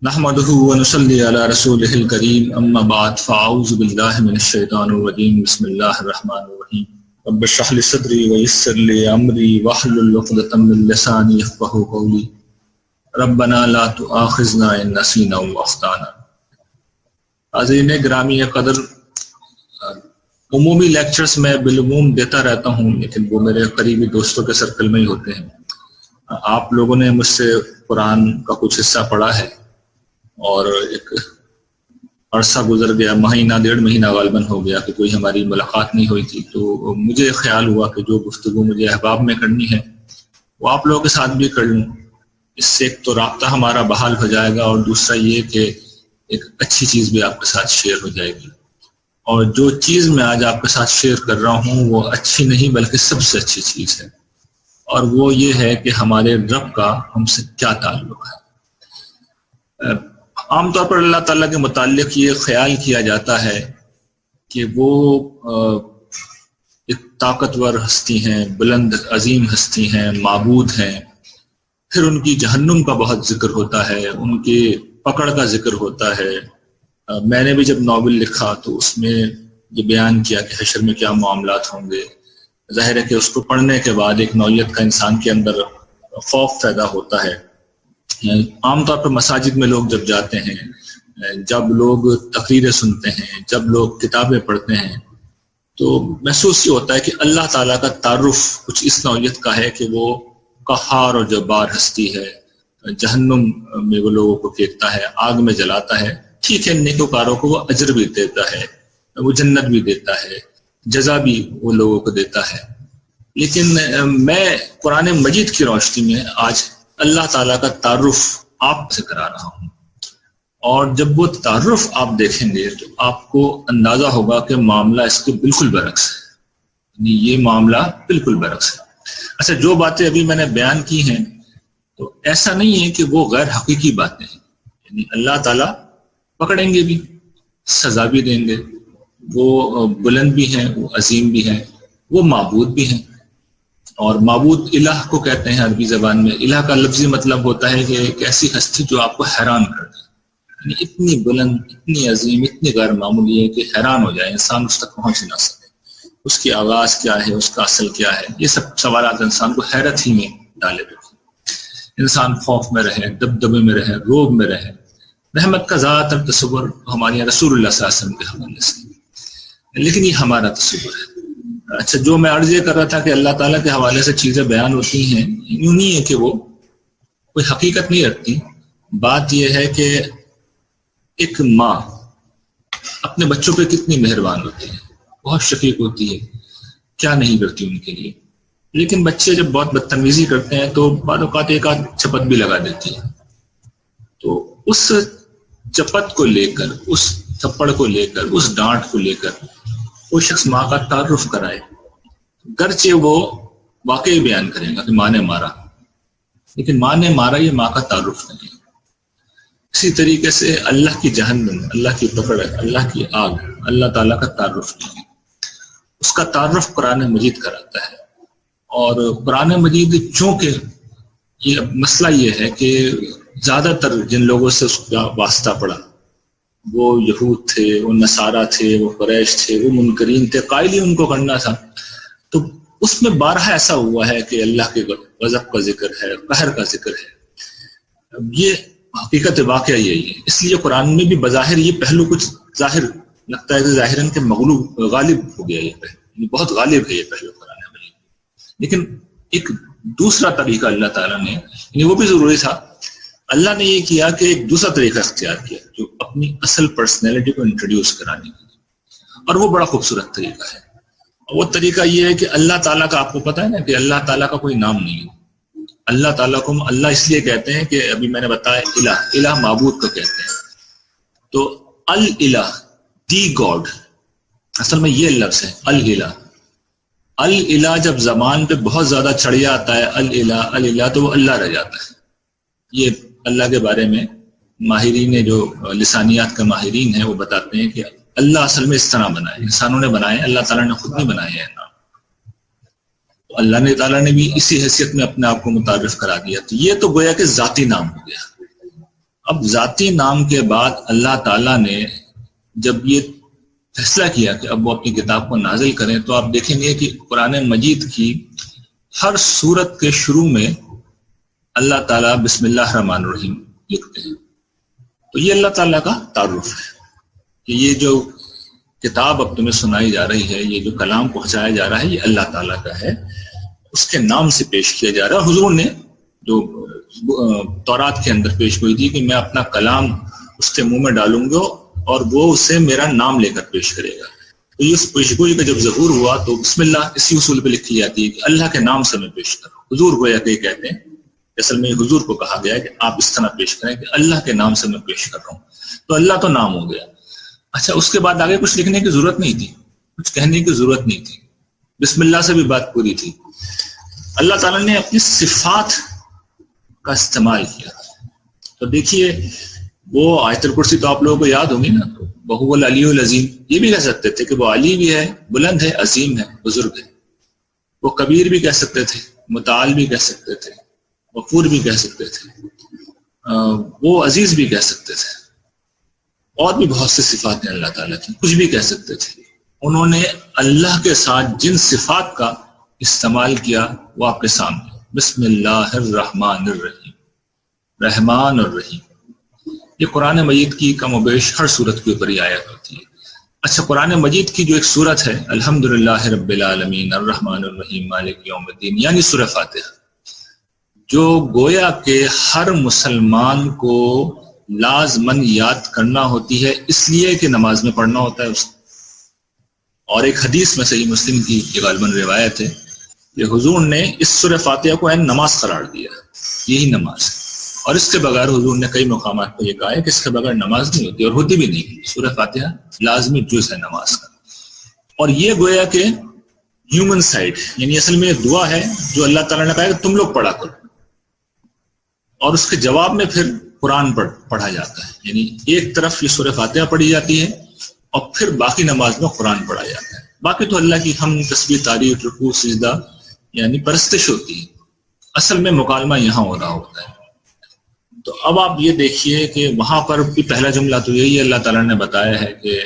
نحمده ونصلي على رسوله الكريم اما بعد فاعوذ بالله من الشيطان الرجيم بسم الله الرحمن الرحيم رب اشرح لي صدري ويسر لي امري واحلل عقدة من لساني يفقهوا قولي ربنا لا تؤاخذنا ان نسينا واخطانا۔ حاضرین گرامی قدر، عمومی لیکچرز میں بالعموم دیتا رہتا ہوں، لیکن وہ میرے قریبی دوستوں کے سرکل میں ہی ہوتے ہیں۔ آپ لوگوں نے مجھ سے قرآن کا کچھ حصہ پڑھا ہے اور ایک عرصہ گزر گیا، مہینہ ڈیڑھ مہینہ غالباً ہو گیا کہ کوئی ہماری ملاقات نہیں ہوئی تھی، تو مجھے خیال ہوا کہ جو گفتگو مجھے احباب میں کرنی ہے وہ آپ لوگوں کے ساتھ بھی کر لوں۔ اس سے ایک تو رابطہ ہمارا بحال ہو جائے گا، اور دوسرا یہ کہ ایک اچھی چیز بھی آپ کے ساتھ شیئر ہو جائے گی۔ اور جو چیز میں آج آپ کے ساتھ شیئر کر رہا ہوں وہ اچھی نہیں بلکہ سب سے اچھی چیز ہے، اور وہ یہ ہے کہ ہمارے رب کا ہم سے کیا تعلق ہے۔ عام طور پر اللہ تعالیٰ کے متعلق یہ خیال کیا جاتا ہے کہ وہ ایک طاقتور ہستی ہیں، بلند عظیم ہستی ہیں، معبود ہیں، پھر ان کی جہنم کا بہت ذکر ہوتا ہے، ان کے پکڑ کا ذکر ہوتا ہے۔ میں نے بھی جب ناول لکھا تو اس میں یہ بیان کیا کہ حشر میں کیا معاملات ہوں گے۔ ظاہر ہے کہ اس کو پڑھنے کے بعد ایک نوعیت کا انسان کے اندر خوف پیدا ہوتا ہے۔ عام طور پر مساجد میں لوگ جب جاتے ہیں، جب لوگ تقریریں سنتے ہیں، جب لوگ کتابیں پڑھتے ہیں، تو محسوس یہ ہوتا ہے کہ اللہ تعالیٰ کا تعارف کچھ اس نوعیت کا ہے کہ وہ قہار اور جبار ہستی ہے، جہنم میں وہ لوگوں کو پھینکتا ہے، آگ میں جلاتا ہے۔ ٹھیک ہے، نیکوکاروں کو وہ اجر بھی دیتا ہے، وہ جنت بھی دیتا ہے، جزا بھی وہ لوگوں کو دیتا ہے۔ لیکن میں قرآن مجید کی روشنی میں آج اللہ تعالیٰ کا تعارف آپ سے کرا رہا ہوں، اور جب وہ تعارف آپ دیکھیں گے تو آپ کو اندازہ ہوگا کہ معاملہ اس کے بالکل برعکس ہے، یعنی یہ معاملہ بالکل برعکس ہے۔ اچھا، جو باتیں ابھی میں نے بیان کی ہیں تو ایسا نہیں ہے کہ وہ غیر حقیقی باتیں ہیں، یعنی اللہ تعالیٰ پکڑیں گے بھی، سزا بھی دیں گے، وہ بلند بھی ہیں، وہ عظیم بھی ہیں، وہ معبود بھی ہیں۔ اور معبود الہ کو کہتے ہیں عربی زبان میں۔ الہ کا لفظی مطلب ہوتا ہے کہ ایک ایسی ہستی جو آپ کو حیران کر دے، یعنی اتنی بلند، اتنی عظیم، اتنی غیر معمولی ہے کہ حیران ہو جائے، انسان اس تک پہنچ نہ سکے۔ اس کی آغاز کیا ہے، اس کا اصل کیا ہے، یہ سب سوالات انسان کو حیرت ہی میں ڈالے ہوئے، انسان خوف میں رہے، دبدبے میں رہے، روب میں رہے۔ رحمت کا ذات اور تصور ہمارے رسول اللہ صلی اللہ علیہ وسلم کے حوالے سے، لیکن یہ ہمارا تصور ہے۔ اچھا، جو میں عرض یہ کر رہا تھا کہ اللہ تعالیٰ کے حوالے سے چیزیں بیان ہوتی ہیں، یوں نہیں ہے کہ وہ کوئی حقیقت نہیں رکھتی۔ بات یہ ہے کہ ایک ماں اپنے بچوں پہ کتنی مہربان ہوتی ہے، بہت شفیق ہوتی ہے، کیا نہیں کرتی ان کے لیے۔ لیکن بچے جب بہت بدتمیزی کرتے ہیں تو بعض اوقات ایک آدھ چپت بھی لگا دیتی ہے، تو اس چپت کو لے کر، اس تھپڑ کو لے کر، اس ڈانٹ کو لے کر وہ شخص ماں کا تعارف کرائے، گرچہ وہ واقعی بیان کرے گا کہ ماں نے مارا، لیکن ماں نے مارا یہ ماں کا تعارف نہیں۔ اسی طریقے سے اللہ کی جہنم، اللہ کی پکڑ، اللہ کی آگ، اللہ تعالیٰ کا تعارف نہیں، اس کا تعارف قرآن مجید کراتا ہے۔ اور قرآن مجید چونکہ یہ مسئلہ یہ ہے کہ زیادہ تر جن لوگوں سے اس کا واسطہ پڑا وہ یہود تھے، وہ نصارہ تھے، وہ قریش تھے، وہ منکرین تھے، قائل ہی ان کو کرنا تھا، تو اس میں بارہا ایسا ہوا ہے کہ اللہ کے غضب کا ذکر ہے، قہر کا ذکر ہے۔ یہ حقیقت واقعہ یہی ہے، اس لیے قرآن میں بھی بظاہر یہ پہلو کچھ ظاہر لگتا ہے کہ ظاہراً کہ غالب ہو گیا، یہ پہلو بہت غالب ہے یہ پہلو قرآن میں، لیکن ایک دوسرا طریقہ اللہ تعالیٰ نے، یعنی وہ بھی ضروری تھا، اللہ نے یہ کیا کہ ایک دوسرا طریقہ اختیار کیا جو اپنی اصل پرسنالٹی کو انٹروڈیوس کرانے کے لیے، اور وہ بڑا خوبصورت طریقہ ہے۔ وہ طریقہ یہ ہے کہ اللہ تعالیٰ کا، آپ کو پتہ ہے نا کہ اللہ تعالیٰ کا کوئی نام نہیں ہے۔ اللہ تعالیٰ کو اللہ اس لیے کہتے ہیں کہ ابھی میں نے بتایا الہ، الہ معبود کو کہتے ہیں، تو الالہ، دی گاڈ، اصل میں یہ لفظ ہے الالہ۔ الالہ جب زبان پہ بہت زیادہ چڑھ جاتا ہے الالہ الالہ، تو وہ اللہ رہ جاتا ہے۔ یہ اللہ کے بارے میں ماہرین جو لسانیات کے ماہرین ہیں وہ بتاتے ہیں کہ اللہ اصل میں اس طرح بنا ہے، انسانوں نے بنائے، اللہ تعالیٰ نے خود نہیں بنائے ہیں نام۔ اللہ تعالیٰ نے بھی اسی حیثیت میں اپنے آپ کو متعارف کرا دیا، تو یہ تو گویا کہ ذاتی نام ہو گیا۔ اب ذاتی نام کے بعد اللہ تعالیٰ نے جب یہ فیصلہ کیا کہ اب وہ اپنی کتاب کو نازل کریں، تو آپ دیکھیں گے کہ قرآن مجید کی ہر سورت کے شروع میں اللہ تعالیٰ بسم اللہ الرحمن الرحیم لکھتے ہیں. تو یہ اللہ تعالیٰ کا تعارف ہے کہ یہ جو کتاب اب تمہیں سنائی جا رہی ہے، یہ جو کلام پہنچایا جا رہا ہے، یہ اللہ تعالیٰ کا ہے، اس کے نام سے پیش کیا جا رہا ہے. حضور نے جو تورات کے اندر پیش ہوئی تھی کہ میں اپنا کلام اس کے منہ میں ڈالوں گا اور وہ اسے میرا نام لے کر پیش کرے گا. تو یہ پیشگوئی کا جب ظہور ہوا تو بسم اللہ اسی اصول پہ لکھی جاتی ہے کہ اللہ کے نام سے میں پیش کروں. حضور گویا کہ کہتے ہیں، اصل میں حضور کو کہا گیا ہے کہ آپ اس طرح پیش کریں کہ اللہ کے نام سے میں پیش کر رہا ہوں. تو اللہ تو نام ہو گیا. اچھا، اس کے بعد آگے کچھ لکھنے کی ضرورت نہیں تھی، کچھ کہنے کی ضرورت نہیں تھی، بسم اللہ سے بھی بات پوری تھی. اللہ تعالیٰ نے اپنی صفات کا استعمال کیا. تو دیکھیے وہ آیت الکرسی تو آپ لوگوں کو یاد ہوگی نا، وہو العلی العظیم، یہ بھی کہہ سکتے تھے کہ وہ علی بھی ہے، بلند ہے، عظیم ہے، بزرگ ہے. وہ کبیر بھی کہہ سکتے تھے، متعال بھی کہہ سکتے تھے، غفور بھی کہہ سکتے تھے، وہ عزیز بھی کہہ سکتے تھے، اور بھی بہت سی صفات ہیں اللہ تعالیٰ کی، کچھ بھی کہہ سکتے تھے. انہوں نے اللہ کے ساتھ جن صفات کا استعمال کیا وہ آپ کے سامنے. بسم اللہ الرحمن الرحیم، رحمان اور رحیم. یہ قرآن مجید کی کم و بیش ہر صورت کے اوپر یہ آیت ہوتی ہے. اچھا، قرآن مجید کی جو ایک صورت ہے الحمدللہ رب العالمین الرحمن الرحیم مالک یوم الدین، یعنی سورہ فاتحہ، جو گویا کہ ہر مسلمان کو لازماً یاد کرنا ہوتی ہے، اس لیے کہ نماز میں پڑھنا ہوتا ہے اس کو. اور ایک حدیث میں صحیح مسلم کی یہ غالباً روایت ہے کہ حضور نے اس سورہ فاتحہ کو عین نماز قرار دیا، یہی نماز ہے. اور اس کے بغیر حضور نے کئی مقامات پر یہ کہا ہے کہ اس کے بغیر نماز نہیں ہوتی، اور ہوتی بھی نہیں. سورہ فاتحہ لازمی جز ہے نماز کا. اور یہ گویا کہ ہیومن سائڈ، یعنی اصل میں ایک دعا ہے جو اللہ تعالیٰ نے کہا کہ تم لوگ پڑھا کرو، اور اس کے جواب میں پھر قرآن پڑھا جاتا ہے. یعنی ایک طرف یہ سورہ فاتحہ پڑھی جاتی ہے اور پھر باقی نماز میں قرآن پڑھا جاتا ہے. باقی تو اللہ کی ہم تسبیح تعریف رکوع سجدہ یعنی پرستش ہوتی ہے، اصل میں مکالمہ یہاں ہو رہا ہوتا ہے. تو اب آپ یہ دیکھیے کہ وہاں پر بھی پہلا جملہ تو یہی اللہ تعالیٰ نے بتایا ہے کہ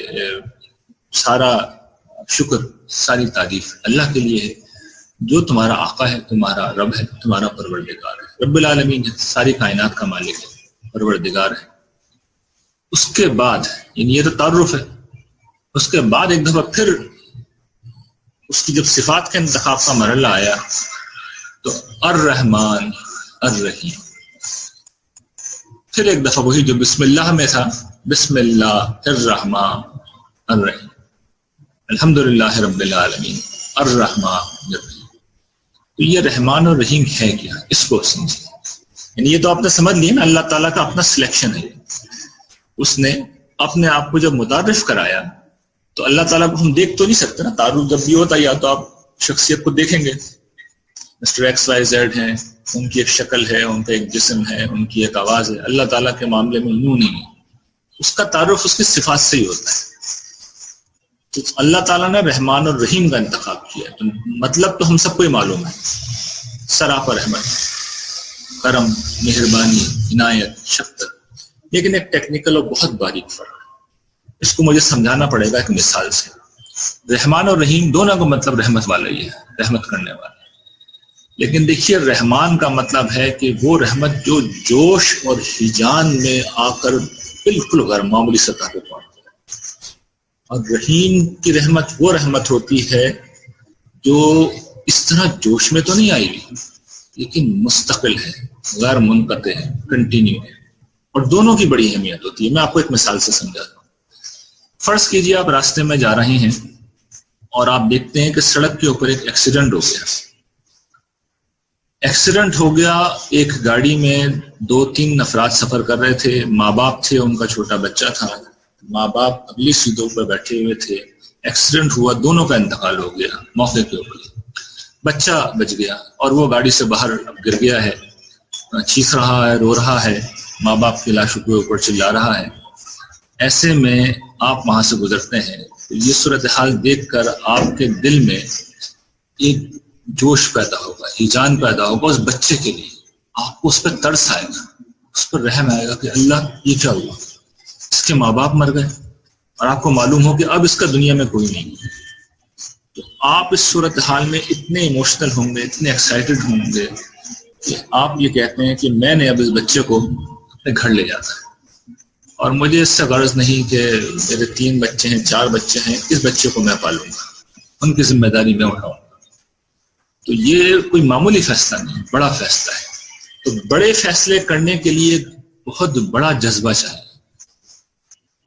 سارا شکر ساری تعریف اللہ کے لیے ہے جو تمہارا آقا ہے، تمہارا رب ہے، تمہارا پروردگار ہے. رب العالمین ہے، ساری کائنات کا مالک ہے، پروردگار ہے. اس کے بعد یعنی یہ تو تعارف ہے، اس کے بعد ایک دفعہ پھر اس کی جب صفات کے انتخاب کا مرحلہ آیا تو الرحمن الرحیم، پھر ایک دفعہ وہی جو بسم اللہ میں تھا، بسم اللہ الرحمن الرحیم، الحمدللہ رب العالمین الرحمن الرحیم. تو یہ رحمان اور رحیم ہے کیا، اس کو سمجھیں. یعنی یہ تو آپ نے سمجھ لیا نا، اللہ تعالیٰ کا اپنا سلیکشن ہے. اس نے اپنے آپ کو جب متعارف کرایا تو اللہ تعالیٰ کو ہم دیکھ تو نہیں سکتے نا. تعارف جب بھی ہوتا ہے یا تو آپ شخصیت کو دیکھیں گے، مسٹر ایکس وائی زیڈ ہیں، ان کی ایک شکل ہے، ان کا ایک جسم ہے، ان کی ایک آواز ہے. اللہ تعالیٰ کے معاملے میں یوں نہیں ہے، اس کا تعارف اس کی صفات سے ہی ہوتا ہے. تو اللہ تعالیٰ نے رحمان اور رحیم کا انتخاب کیا. تو مطلب تو ہم سب کو ہی معلوم ہے، سراپا رحمت، کرم، مہربانی، عنایت، شفقت. لیکن ایک ٹیکنیکل اور بہت باریک فرق ہے، اس کو مجھے سمجھانا پڑے گا ایک مثال سے. رحمان اور رحیم دونوں کا مطلب رحمت والا ہی ہے، رحمت کرنے والا. لیکن دیکھیے رحمان کا مطلب ہے کہ وہ رحمت جو جوش اور ہیجان میں آ کر بالکل غیر معمولی سطح پہ پہنچتی ہے. اور رحیم کی رحمت وہ رحمت ہوتی ہے جو اس طرح جوش میں تو نہیں آئی لیکن مستقل ہے، غیر منقطع ہے، کنٹینیو ہے. اور دونوں کی بڑی اہمیت ہوتی ہے. میں آپ کو ایک مثال سے سمجھاتا ہوں. فرض کیجیے آپ راستے میں جا رہے ہیں اور آپ دیکھتے ہیں کہ سڑک کے اوپر ایک ایکسیڈنٹ ہو گیا. ایکسیڈنٹ ہو گیا، ایک گاڑی میں 2-3 افراد سفر کر رہے تھے، ماں باپ تھے، ان کا چھوٹا بچہ تھا. ماں باپ اگلی سیٹوں پر بیٹھے ہوئے تھے. ایکسیڈنٹ ہوا، دونوں کا انتقال ہو گیا موقع کے اوپر. بچہ بچ گیا اور وہ گاڑی سے باہر گر گیا ہے، چیخ رہا ہے، رو رہا ہے، ماں باپ کی لاشوں کے اوپر چلا رہا ہے. ایسے میں آپ وہاں سے گزرتے ہیں، یہ صورتحال دیکھ کر آپ کے دل میں ایک جوش پیدا ہوگا، ہیجان پیدا ہوگا اس بچے کے لیے. آپ کو اس پہ ترس آئے گا اس پر رحم آئے گا کہ اللہ یہ کیا ہوا، اس کے ماں باپ مر گئے اور آپ کو معلوم ہو کہ اب اس کا دنیا میں کوئی نہیں، تو آپ اس صورتحال میں اتنے ایموشنل ہوں گے، اتنے ایکسائٹڈ ہوں گے کہ آپ یہ کہتے ہیں کہ میں نے اب اس بچے کو اپنے گھر لے جاتا ہے، اور مجھے اس سے غرض نہیں کہ میرے 3 بچے ہیں 4 بچے ہیں، اس بچے کو میں پالوں گا، ان کی ذمہ داری میں اٹھاؤں گا۔ تو یہ کوئی معمولی فیصلہ نہیں، بڑا فیصلہ ہے۔ تو بڑے فیصلے کرنے کے لیے بہت بڑا جذبہ چاہیے۔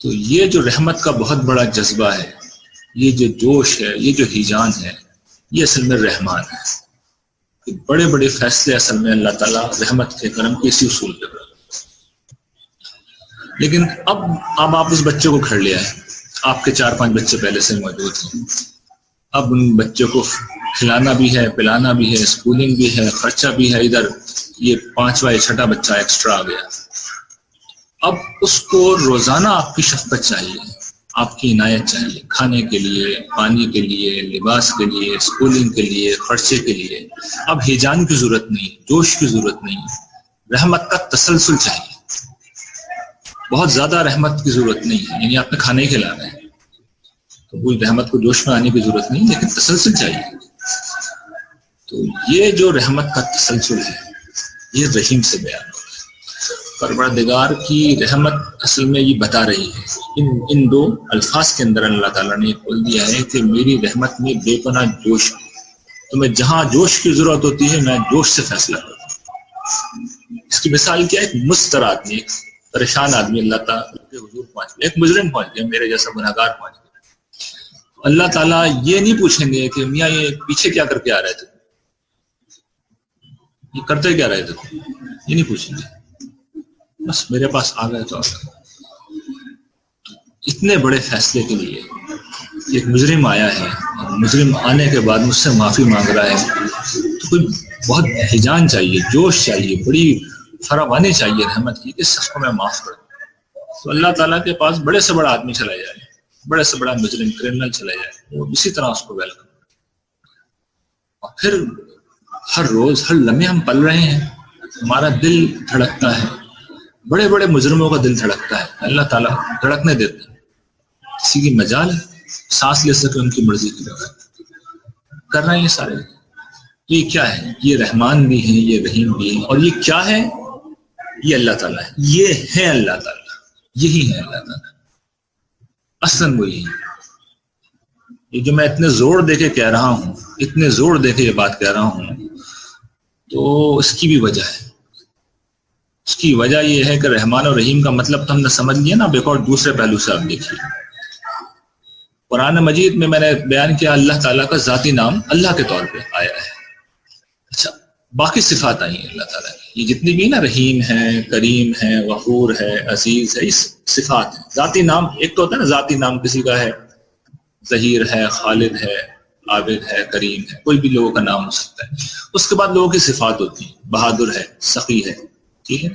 تو یہ جو رحمت کا بہت بڑا جذبہ ہے، یہ جو جوش ہے، یہ جو ہیجان ہے، یہ اصل میں رحمان ہے۔ کہ بڑے بڑے فیصلے اصل میں اللہ تعالیٰ رحمت کے کرم کے اسی اصول پہ کرتے۔ لیکن اب آپ اس بچے کو گھر لے آئے، آپ کے 4-5 بچے پہلے سے موجود ہیں، اب ان بچوں کو کھلانا بھی ہے، پلانا بھی ہے، اسکولنگ بھی ہے، خرچہ بھی ہے، ادھر یہ 5واں یا 6واں بچہ ایکسٹرا آ گیا۔ اب اس کو روزانہ آپ کی شفقت چاہیے، آپ کی عنایت چاہیے، کھانے کے لیے، پانی کے لیے، لباس کے لیے، اسکولنگ کے لیے، خرچے کے لیے۔ اب ہیجان کی ضرورت نہیں، جوش کی ضرورت نہیں، رحمت کا تسلسل چاہیے۔ بہت زیادہ رحمت کی ضرورت نہیں ہے، یعنی آپ نے کھانا ہی کھلانا ہے تو کوئی رحمت کو جوش میں آنے کی ضرورت نہیں، لیکن تسلسل چاہیے۔ تو یہ جو رحمت کا تسلسل ہے، یہ رحیم سے بیان ہو ہے۔ پروردگار کی رحمت اصل میں یہ بتا رہی ہے، ان 2 الفاظ کے اندر اللہ تعالیٰ نے کھول دیا ہے کہ میری رحمت میں بے پناہ جوش ہے، تو میں جہاں جوش کی ضرورت ہوتی ہے میں جوش سے فیصلہ کرتا ہوں۔ اس کی مثال کیا ہے؟ ایک مضطر آدمی، ایک پریشان آدمی اللہ تعالیٰ کے حضور پہنچ گیا، ایک مجرم پہنچ گیا، میرے جیسا گنہگار پہنچ گیا۔ اللہ تعالیٰ یہ نہیں پوچھیں گے کہ میاں یہ پیچھے کیا کر کے آ رہے تھے، یہ کرتے کیا رہے تھے، یہ نہیں پوچھیں گے، بس میرے پاس آ گئے تو آ گئے۔ اتنے بڑے فیصلے کے لیے ایک مجرم آیا ہے، مجرم آنے کے بعد مجھ سے معافی مانگ رہا ہے، تو کوئی بہت ہیجان چاہیے، جوش چاہیے، بڑی فراوانی چاہیے رحمت کی کہ اس کو میں معاف کر دوں۔ تو اللہ تعالیٰ کے پاس بڑے سے بڑا آدمی چلا جائے، بڑے سے بڑا مجرم کرمنل چلا جائے، وہ اسی طرح اس کو ویلکم کرے۔ اور پھر ہر روز ہر لمحے ہم پل رہے ہیں، ہمارا دل دھڑکتا ہے، بڑے بڑے مجرموں کا دل دھڑکتا ہے، اللہ تعالیٰ دھڑکنے دیتے ہیں، کسی کی مجال سانس لے سکے ان کی مرضی کی جگہ کر رہے ہیں۔ یہ سارے یہ کیا ہے؟ یہ رحمان بھی ہیں، یہ رحیم بھی ہیں، اور یہ کیا ہے؟ یہ اللہ تعالیٰ ہے، یہ ہے اللہ تعالیٰ، یہی ہے اللہ تعالیٰ، اصلاً وہی ہے۔ یہ جو میں اتنے زور دے کے کہہ رہا ہوں، اتنے زور دے کے یہ بات کہہ رہا ہوں، تو اس کی بھی وجہ ہے۔ اس کی وجہ یہ ہے کہ رحمان اور رحیم کا مطلب تو ہم نے سمجھ لیا نا، اب ایک اور دوسرے پہلو سے آپ دیکھیے۔ قرآن مجید میں نے بیان کیا اللہ تعالیٰ کا ذاتی نام اللہ کے طور پہ آیا ہے۔ اچھا، باقی صفات آئی ہیں اللہ تعالیٰ کی، یہ جتنی بھی نا، رحیم ہے، کریم ہے، غفور ہے، عزیز ہے، اس صفات ہیں۔ ذاتی نام ایک تو ہوتا ہے نا، ذاتی نام کسی کا ہے، ظہیر ہے، خالد ہے، عابد ہے، کریم ہے، کوئی بھی لوگوں کا نام ہو سکتا ہے۔ اس کے بعد لوگوں کی صفات ہوتی ہیں، بہادر ہے، سخی ہے، ٹھیک ہے۔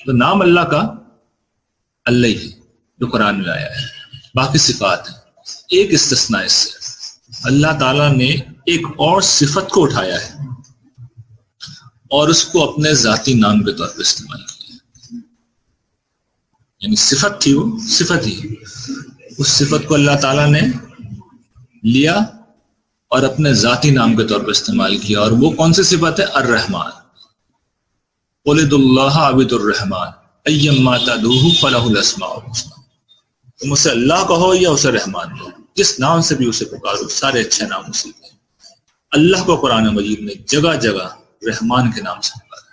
تو نام اللہ کا اللہ ہی ہے جو قرآن میں آیا ہے، باقی صفات ہیں۔ ایک استثناء اس سے، اللہ تعالیٰ نے ایک اور صفت کو اٹھایا ہے اور اس کو اپنے ذاتی نام کے طور پر استعمال کیا، یعنی صفت تھی، وہ صفت ہی، اس صفت کو اللہ تعالیٰ نے لیا اور اپنے ذاتی نام کے طور پر استعمال کیا۔ اور وہ کون سی صفت ہے؟ الرحمن، قُلِ ادعُوا اللَّهَ أَوِ ادعُوا الرَّحْمَٰنَ أَيَّمَّا تَدْعُوهُ فَلَهُ الْأَسْمَاءُ الْحُسْنَىٰ۔ تم اسے اللہ کہو یا اسے رحمان کہو، جس نام سے بھی اسے پکارو، سارے اچھے نام اسی کے ہیں۔ اللہ کو قرآن مجید میں جگہ جگہ رحمان کے نام سے پکارا،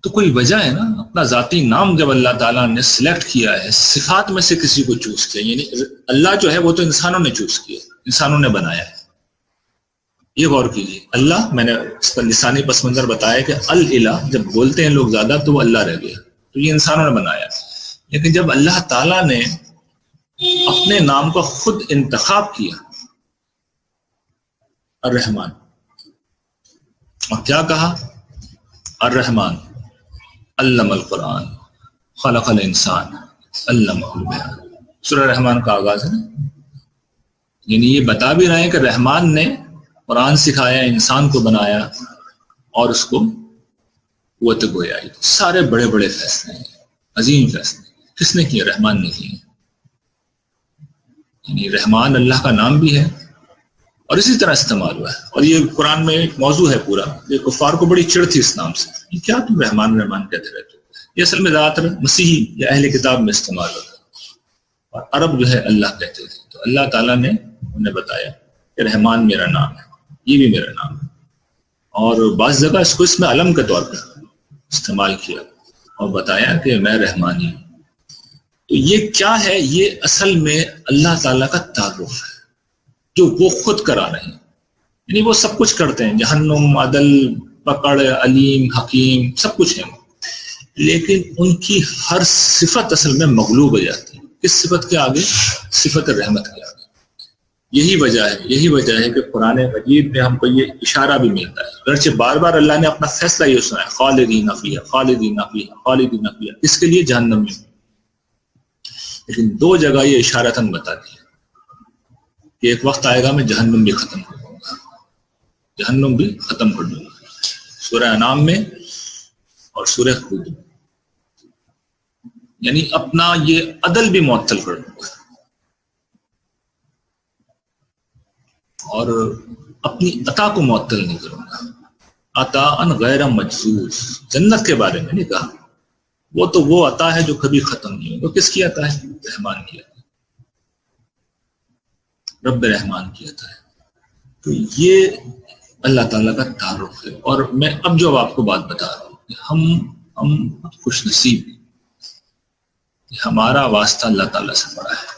تو کوئی وجہ ہے نا۔ اپنا ذاتی نام جب اللہ تعالیٰ نے سلیکٹ کیا ہے، صفات میں سے کسی کو چوز کیا، یعنی اللہ جو ہے وہ تو انسانوں نے چوز کیا، انسانوں نے بنایا ہے۔ یہ غور کیجیے، اللہ، میں نے اس پر لسانی پس منظر بتایا کہ الہ جب بولتے ہیں لوگ زیادہ تو وہ اللہ رہ گیا، تو یہ انسانوں نے بنایا۔ لیکن جب اللہ تعالیٰ نے اپنے نام کا خود انتخاب کیا، الرحمن، اور کیا کہا؟ الرحمن علم القرآن خلق الانسان علمہ البیان۔ سورہ رحمان کا آغاز ہے، یعنی یہ بتا بھی رہے ہیں کہ رحمان نے قرآن سکھایا، انسان کو بنایا اور اس کو قوت گویائی، سارے بڑے بڑے فیصلے ہیں، عظیم فیصلے کس نے کیے؟ رحمان نے کیے۔ یعنی رحمان اللہ کا نام بھی ہے اور اسی طرح استعمال ہوا ہے، اور یہ قرآن میں ایک موضوع ہے پورا، یہ کفار کو بڑی چڑ تھی اس نام سے، یہ کیا تم رحمان رحمان کہتے رہتے ہو؟ یہ اصل میں زیادہ تر مسیحی یا اہل کتاب میں استعمال ہوتا ہے، اور عرب جو ہے اللہ کہتے تھے، تو اللہ تعالیٰ نے انہیں بتایا کہ رحمان میرا نام ہے، یہ بھی میرا نام ہے، اور بعض جگہ اس کو اس میں علم کے طور پر استعمال کیا اور بتایا کہ میں رحمانی ہوں۔ تو یہ کیا ہے؟ یہ اصل میں اللہ تعالیٰ کا تعارف ہے جو وہ خود کرا رہے ہیں، یعنی وہ سب کچھ کرتے ہیں، جہنم، عدل، پکڑ، علیم، حکیم، سب کچھ ہے، لیکن ان کی ہر صفت اصل میں مغلوب ہو جاتی ہے، کس صفت کے آگے؟ صفت رحمت کے آگے۔ یہی وجہ ہے کہ قرآن مجید میں ہم کو یہ اشارہ بھی ملتا ہے، اگرچہ بار بار اللہ نے اپنا فیصلہ یہ سنا ہے، خالدین فیہا خالدین فیہا خالدین فیہا، اس کے لیے جہنم میں، لیکن دو جگہ یہ اشارتاً بتا دیا کہ ایک وقت آئے گا میں جہنم بھی ختم کر دوں گا، جہنم بھی ختم کر دوں گا، سورہ انعام میں اور سورہ ہود، یعنی اپنا یہ عدل بھی معطل کر دوں گا اور اپنی عطا کو معطل نہیں کروں گا، عطا ان غیر مجزوز۔ جنت کے بارے میں نہیں کہا، وہ تو وہ عطا ہے جو کبھی ختم نہیں ہوگا، کس کی عطا ہے؟ رحمان کی عطا، رب رحمان کی عطا ہے۔ تو یہ اللہ تعالیٰ کا تعارف ہے، اور میں اب جو آپ کو بات بتا رہا ہوں کہ ہم خوش نصیب ہیں کہ ہمارا واسطہ اللہ تعالیٰ سے بڑا ہے،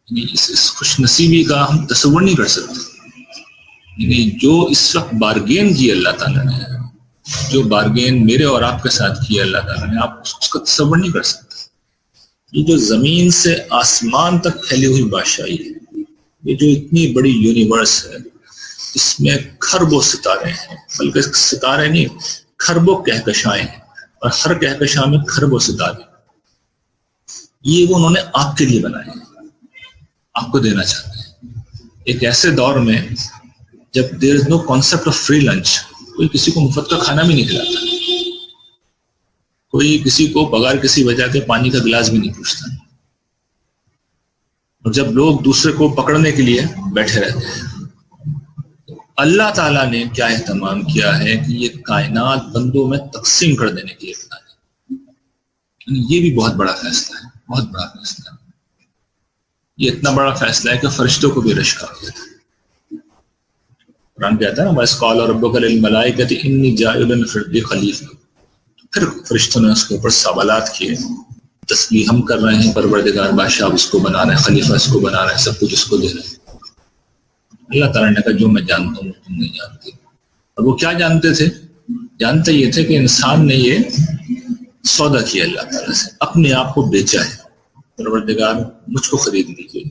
یعنی اس خوش نصیبی کا ہم تصور نہیں کر سکتے، یعنی جو اس وقت بارگین کی اللہ تعالیٰ نے، جو بارگین میرے اور آپ کے ساتھ کی اللہ تعالیٰ نے، آپ اس کا تصور نہیں کر سکتے۔ یہ جو زمین سے آسمان تک پھیلی ہوئی بادشاہی ہے، یہ جو اتنی بڑی یونیورس ہے، اس میں کھربوں ستارے ہیں، بلکہ ستارے نہیں، کھربوں کہکشائیں ہیں، اور ہر کہکشاں میں کھربوں ستارے، یہ وہ انہوں نے آپ کے لیے بنائے ہیں، آپ کو دینا چاہتے ہیں ایک ایسے دور میں جب دیر از نو کانسیپٹ آف فری لنچ، کوئی کسی کو مفت کا کھانا بھی نہیں کھلاتا، کوئی کسی کو بغیر کسی وجہ کے پانی کا گلاس بھی نہیں پوچھتا، اور جب لوگ دوسرے کو پکڑنے کے لیے بیٹھے رہتے ہیں، اللہ تعالیٰ نے کیا اہتمام کیا ہے کہ یہ کائنات بندوں میں تقسیم کر دینے کے لیے بنائی، یہ بھی بہت بڑا فیصلہ ہے، بہت بڑا فیصلہ ہے۔ یہ اتنا بڑا فیصلہ ہے کہ فرشتوں کو بھی رشک کر دیا تھا۔ قرآن کہتا ہے نا وَإِذْ قَالَ رَبُّكَ لِلْمَلَائِكَةِ إِنِّي جَاعِلٌ فِي الْأَرْضِ خَلِيفَةً، پھر فرشتوں نے اس کے اوپر سوالات کیے، تسبیح ہم کر رہے ہیں، پروردگار بادشاہ اس کو بنا رہے ہیں، خلیفہ اس کو بنا رہے ہیں، سب کچھ اس کو دے رہے ہیں۔ اللہ تعالیٰ نے کہا جو میں جانتا ہوں تم نہیں جانتے، اور وہ کیا جانتے تھے؟ جانتے یہ تھے کہ انسان نے یہ سودا کیا اللہ تعالیٰ سے، اپنے آپ کو بیچا ہے، پروردگار مجھ کو خرید لیجیے،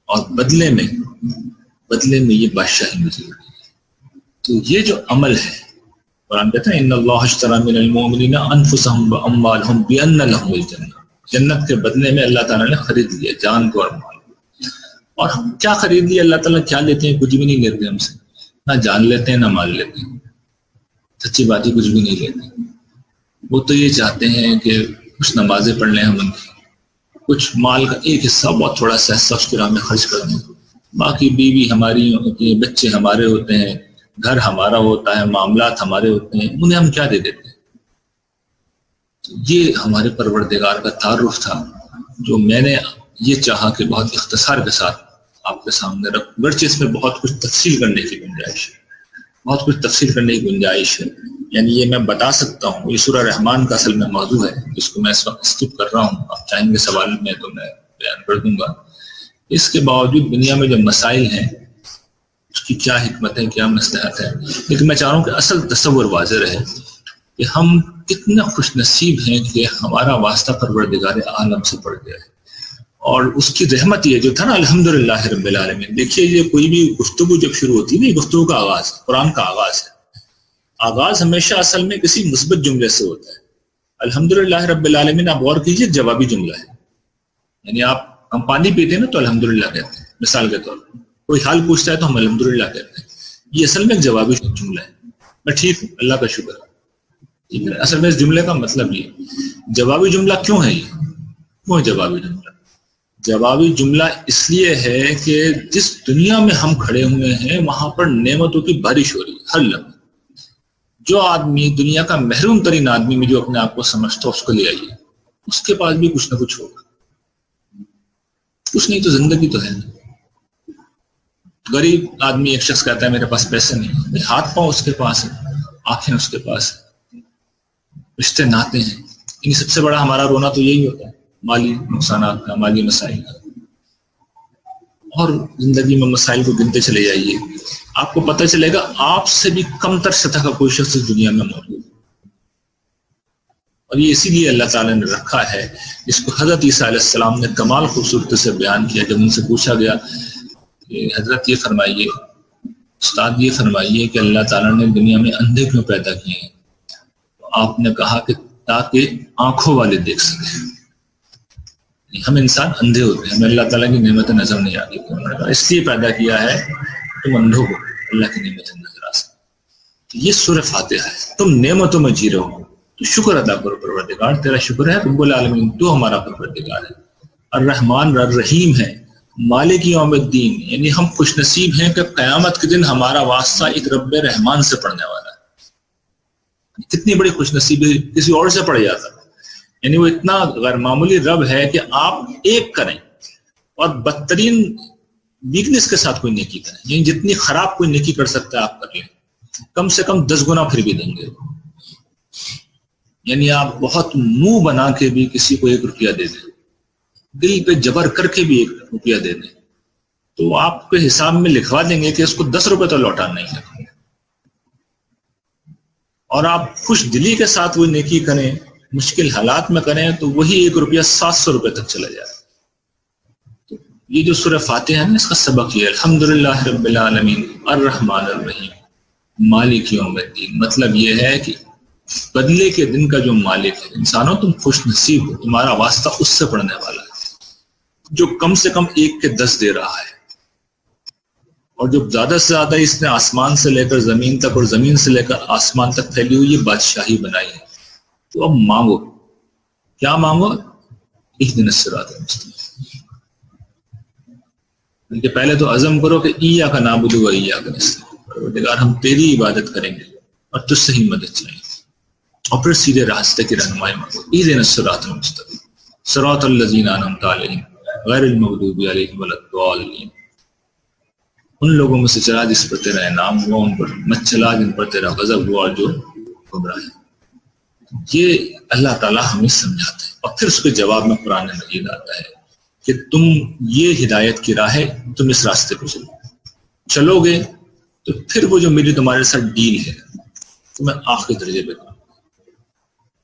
اور بدلے میں یہ بادشاہی مجھے ملی۔ تو یہ جو عمل ہے، قرآن کہتا ہے ان اللہ اشتری من المؤمنین انفسهم واموالهم بان لهم الجنہ، جنت کے بدلے میں اللہ تعالیٰ نے خرید لیا جان کو اور مال کو۔ اور ہم کیا خرید لیا؟ اللہ تعالیٰ کیا لیتے ہیں؟ کچھ بھی نہیں لیتے ہم سے، نہ جان لیتے ہیں نہ مال لیتے ہیں، سچی بات ہی کچھ بھی نہیں لیتے۔ وہ تو یہ چاہتے ہیں کہ کچھ نمازیں پڑھ لیں ہم ان کی، کچھ مال کا ایک حصہ، بہت تھوڑا سا حصہ اس کی راہ میں خرچ کر دیں، باقی بیوی ہماری ہوتی ہے، بچے ہمارے ہوتے ہیں، گھر ہمارا ہوتا ہے، معاملات ہمارے ہوتے ہیں، انہیں ہم کیا دے دیتے ہیں؟ یہ ہمارے پروردگار کا تعارف تھا جو میں نے یہ چاہا کہ بہت اختصار کے ساتھ آپ کے سامنے رکھ، گرچہ اس میں بہت کچھ تفصیل کرنے کی گنجائش ہے، یعنی یہ میں بتا سکتا ہوں، یہ سورہ رحمان کا اصل میں موضوع ہے جس کو میں اس وقت اسکپ کر رہا ہوں، آپ چاہیں گے سوال میں تو میں بیان کر دوں گا۔ اس کے باوجود دنیا میں جو مسائل ہیں اس کی کیا حکمت ہے، کیا مصلحت ہے، لیکن میں چاہ رہا ہوں کہ اصل تصور واضح رہے کہ ہم کتنے خوش نصیب ہیں کہ ہمارا واسطہ پروردگار عالم سے پڑ گیا ہے، اور اس کی رحمت یہ جو تھا نا الحمدللہ رب العالمین۔ دیکھیے یہ کوئی بھی گفتگو جب شروع ہوتی ہے نا، گفتگو کا آغاز قرآن کا آغاز ہے، آغاز ہمیشہ اصل میں کسی مثبت جملے سے ہوتا ہے۔ الحمدللہ رب العالمین، آپ غور کیجیے، جوابی جملہ ہے، یعنی ہم پانی پیتے ہیں نا تو الحمدللہ کہتے ہیں، مثال کے طور پر کوئی حال پوچھتا ہے تو ہم الحمدللہ کہتے ہیں، یہ اصل میں ایک جوابی جملہ ہے، میں ٹھیک ہوں، اللہ کا شکر ہے، اصل میں اس جملے کا مطلب یہ جوابی جملہ کیوں ہے، یہ کیوں ہے جوابی جملہ؟ جوابی جملہ اس لیے ہے کہ جس دنیا میں ہم کھڑے ہوئے ہیں وہاں پر نعمتوں کی بارش ہو رہی ہے ہر لمحے. جو آدمی دنیا کا محروم ترین آدمی میں جو اپنے آپ کو سمجھتا ہے اس کو لے آئیے، اس کے پاس بھی کچھ نہ کچھ ہوگا، کچھ نہیں تو زندگی تو ہے. غریب آدمی ایک شخص کہتا ہے میرے پاس پیسے نہیں، ہاتھ پاؤں اس کے پاس ہے، آنکھیں اس کے پاس ہے، رشتے ناتے ہیں. ان سب سے بڑا ہمارا رونا تو یہی ہوتا ہے، مالی نقصانات کا، مالی مسائل کا. اور زندگی میں مسائل کو گنتے چلے جائیے، آپ کو پتہ چلے گا آپ سے بھی کم تر سطح کا کوئی شخص دنیا میں موجود ہے. اور یہ اسی لیے اللہ تعالیٰ نے رکھا ہے. اس کو حضرت عیسیٰ علیہ السلام نے کمال خوبصورتی سے بیان کیا. جب ان سے پوچھا گیا کہ حضرت یہ فرمائیے، استاد یہ فرمائیے کہ اللہ تعالیٰ نے دنیا میں اندھے کیوں پیدا کیے ہیں؟ تو آپ نے کہا کہ تاکہ آنکھوں والے دیکھ سکیں. ہم انسان اندھے ہوتے ہیں، ہمیں اللہ تعالیٰ کی نعمتیں نظر نہیں آتی. اس لیے پیدا کیا ہے تم اندھوں کو اللہ کی نعمتیں نظر آ سکیں. یہ سورہ فاتحہ ہے. تم نعمتوں میں جی رہے ہو تو شکر ادا کرو پروردگار، تیرا شکر ہے رب العالمین، تو ہمارا پروردگار ہے. الرحمن الرحیم ہے، مالک یوم الدین، یعنی ہم خوش نصیب ہیں کہ قیامت کے دن ہمارا واسطہ ایک رب رحمان سے پڑھنے والا ہے. کتنی بڑی خوش نصیبی کسی اور سے پڑ جاتا، یعنی وہ اتنا غیر معمولی رب ہے کہ آپ ایک کریں اور بدترین ویکنس کے ساتھ کوئی نیکی کریں، یعنی جتنی خراب کوئی نیکی کر سکتا ہے آپ کر لیں، کم سے کم 10 گنا پھر بھی دیں گے. یعنی آپ بہت منہ بنا کے بھی کسی کو 1 روپیہ دے دیں، دل پہ جبر کر کے بھی 1 روپیہ دے دیں، تو آپ کے حساب میں لکھوا دیں گے کہ اس کو 10 روپے تو لوٹانا نہیں ہے. اور آپ خوش دلی کے ساتھ وہ نیکی کریں، مشکل حالات میں کریں، تو وہی 1 روپیہ 700 روپے تک چلا جائے. تو یہ جو سورہ فاتحہ ہے اس کا سبق یہ الحمدللہ رب العالمین الرحمن الرحیم مالک یوم الدین. مطلب یہ ہے کہ بدلے کے دن کا جو مالک ہے، انسانوں تم خوش نصیب ہو، تمہارا واسطہ اس سے پڑھنے والا ہے جو کم سے کم 1 کے 10 دے رہا ہے، اور جو زیادہ سے زیادہ اس نے آسمان سے لے کر زمین تک اور زمین سے لے کر آسمان تک پھیلی ہوئی یہ بادشاہی بنائی ہے. تو اب مانگو، کیا مانگو؟ اہدنا الصراط المستقیم. کہ پہلے تو عزم کرو کہ ایاک نعبد و ایاک نستعین، پروردگار ہم تیری عبادت کریں گے اور تجھ سے ہی مدد چاہیے، اور پھر سیدھے راستے کی رہنمائی مانگو. اہدنا الصراط المستقیم صراط الذین انعمت علیہم غیر المغضوب علیہم ولا الضالین. ان لوگوں میں سے چلا جس پر تیرا انعام ہوا، ان پر مت چلا جن پر تیرا غضب ہوا اور جو گمراہ ہے. یہ اللہ تعالیٰ ہمیں سمجھاتے ہیں. اور پھر اس کے جواب میں قرآن مجید آتا ہے کہ تم یہ ہدایت کی راہ ہے، تم اس راستے پہ چلو گے تو پھر وہ جو میری تمہارے ساتھ ڈیل ہے تمہیں آخری درجے پہ کروں.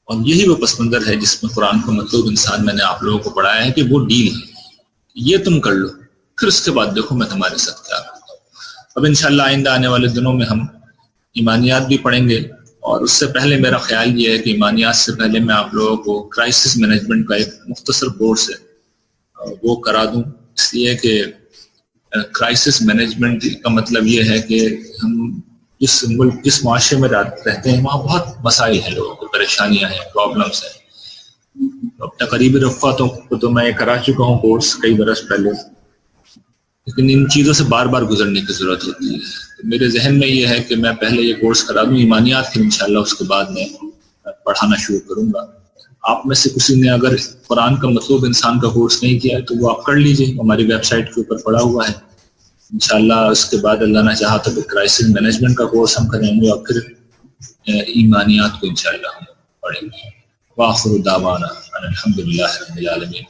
اور یہی وہ پس منظر ہے جس میں قرآن کو مطلوب انسان میں نے آپ لوگوں کو پڑھایا ہے کہ وہ ڈیل ہے، یہ تم کر لو، پھر اس کے بعد دیکھو میں تمہارے ساتھ کیا کرتا ہوں. اب انشاءاللہ آئندہ آنے والے دنوں میں ہم ایمانیات بھی پڑھیں گے، اور اس سے پہلے میرا خیال یہ ہے کہ ایمانیات سے پہلے میں آپ لوگوں کو کرائسس مینجمنٹ کا ایک مختصر کورس ہے وہ کرا دوں. اس لیے کہ کرائسس مینجمنٹ کا مطلب یہ ہے کہ ہم جس ملک جس معاشرے میں رہتے ہیں وہاں بہت مسائل ہیں، لوگوں کو پریشانیاں ہیں، پرابلمس ہیں. اپنے قریبی رفقاتوں کو تو میں کرا چکا ہوں کورس کئی برس پہلے، لیکن ان چیزوں سے بار بار گزرنے کی ضرورت ہوتی ہے. میرے ذہن میں یہ ہے کہ میں پہلے یہ کورس کرا دوں ایمانیات، پھر انشاءاللہ اس کے بعد میں پڑھانا شروع کروں گا. آپ میں سے کسی نے اگر قرآن کا مطلوب انسان کا کورس نہیں کیا ہے تو وہ آپ کر لیجئے، ہماری ویب سائٹ کے اوپر پڑا ہوا ہے. انشاءاللہ اس کے بعد اللہ نہ چاہا تو کرائسس مینجمنٹ کا کورس ہم کریں گے، اور پھر ایمانیات کو انشاءاللہ ہم پڑھیں گے. وآخر دعوانا الحمدللہ رب العالمین.